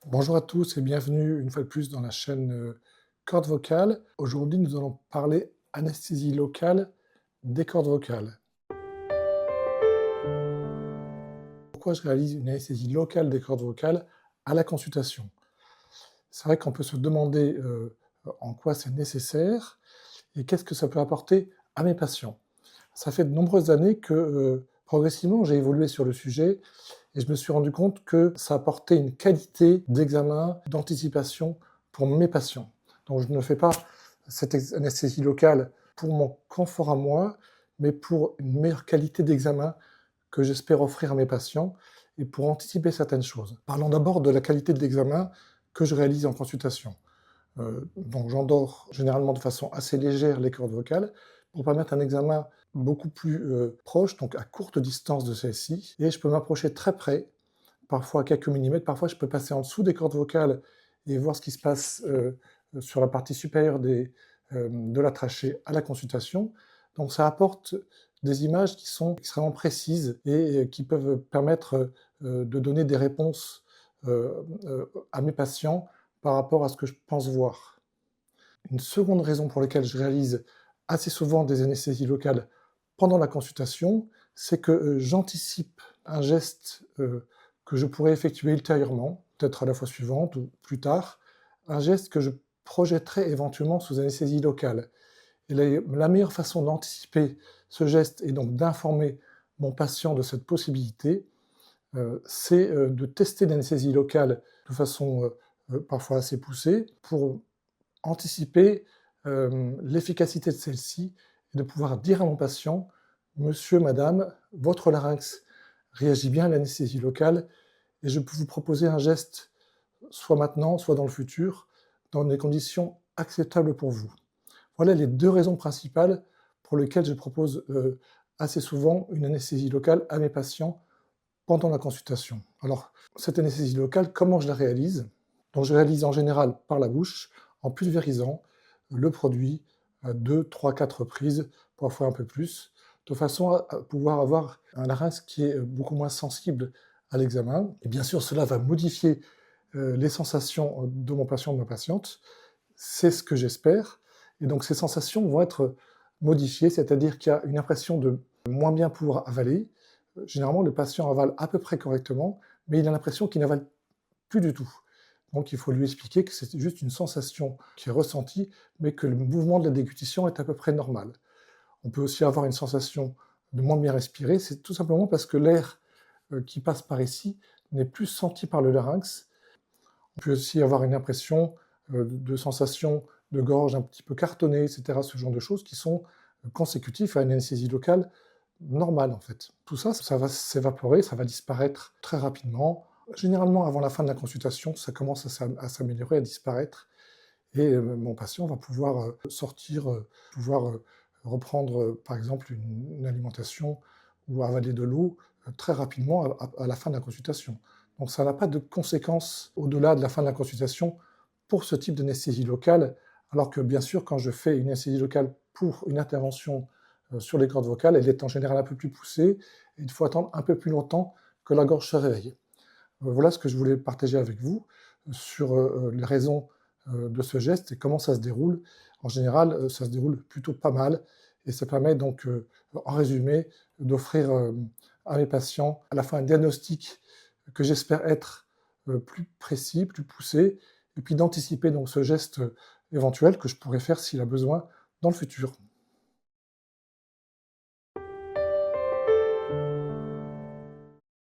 Bonjour à tous et bienvenue une fois de plus dans la chaîne cordes vocales. Aujourd'hui, nous allons parler anesthésie locale des cordes vocales. Pourquoi je réalise une anesthésie locale des cordes vocales à la consultation? C'est vrai qu'on peut se demander en quoi c'est nécessaire et qu'est-ce que ça peut apporter à mes patients. Ça fait de nombreuses années que progressivement j'ai évolué sur le sujet et je me suis rendu compte que ça apportait une qualité d'examen, d'anticipation pour mes patients. Donc je ne fais pas cette anesthésie locale pour mon confort à moi, mais pour une meilleure qualité d'examen que j'espère offrir à mes patients et pour anticiper certaines choses. Parlons d'abord de la qualité de l'examen que je réalise en consultation. Donc j'endors généralement de façon assez légère les cordes vocales pour permettre un examen beaucoup plus proche, donc à courte distance de celle-ci, et je peux m'approcher très près, parfois à quelques millimètres, parfois je peux passer en dessous des cordes vocales et voir ce qui se passe sur la partie supérieure de la trachée à la consultation. Donc ça apporte des images qui sont extrêmement précises et qui peuvent permettre de donner des réponses à mes patients par rapport à ce que je pense voir. Une seconde raison pour laquelle je réalise assez souvent des anesthésies locales pendant la consultation, c'est que j'anticipe un geste que je pourrais effectuer ultérieurement, peut-être à la fois suivante ou plus tard, un geste que je projetterai éventuellement sous anesthésie locale. Et la meilleure façon d'anticiper ce geste et donc d'informer mon patient de cette possibilité, c'est de tester l'anesthésie locale de façon parfois assez poussée pour anticiper l'efficacité de celle-ci et de pouvoir dire à mon patient: «Monsieur, madame, votre larynx réagit bien à l'anesthésie locale et je peux vous proposer un geste, soit maintenant, soit dans le futur, dans des conditions acceptables pour vous». Voilà les 2 raisons principales pour lesquelles je propose, assez souvent une anesthésie locale à mes patients pendant la consultation. Alors, cette anesthésie locale, comment je la réalise? Donc je réalise en général par la bouche, en pulvérisant le produit à 2, 3, 4 reprises, parfois un peu plus, de façon à pouvoir avoir un larynx qui est beaucoup moins sensible à l'examen. Et bien sûr, cela va modifier les sensations de mon patient, de ma patiente. C'est ce que j'espère. Et donc ces sensations vont être modifiées, c'est-à-dire qu'il y a une impression de moins bien pouvoir avaler. Généralement, le patient avale à peu près correctement, mais il a l'impression qu'il n'avale plus du tout. Donc il faut lui expliquer que c'est juste une sensation qui est ressentie, mais que le mouvement de la déglutition est à peu près normal. On peut aussi avoir une sensation de moins bien respirer, c'est tout simplement parce que l'air qui passe par ici n'est plus senti par le larynx. On peut aussi avoir une impression de sensation de gorge un petit peu cartonnée, etc., ce genre de choses qui sont consécutifs à une anesthésie locale normale en fait. Tout ça, ça va s'évaporer, ça va disparaître très rapidement. Généralement, avant la fin de la consultation, ça commence à s'améliorer, à disparaître, et mon patient va pouvoir sortir, pouvoir reprendre, par exemple, une alimentation ou avaler de l'eau très rapidement à la fin de la consultation. Donc ça n'a pas de conséquences au-delà de la fin de la consultation pour ce type d'anesthésie locale, alors que bien sûr, quand je fais une anesthésie locale pour une intervention sur les cordes vocales, elle est en général un peu plus poussée, et il faut attendre un peu plus longtemps que la gorge se réveille. Voilà ce que je voulais partager avec vous sur les raisons de ce geste et comment ça se déroule. En général, ça se déroule plutôt pas mal et ça permet donc, en résumé, d'offrir à mes patients à la fois un diagnostic que j'espère être plus précis, plus poussé, et puis d'anticiper donc ce geste éventuel que je pourrais faire s'il a besoin dans le futur.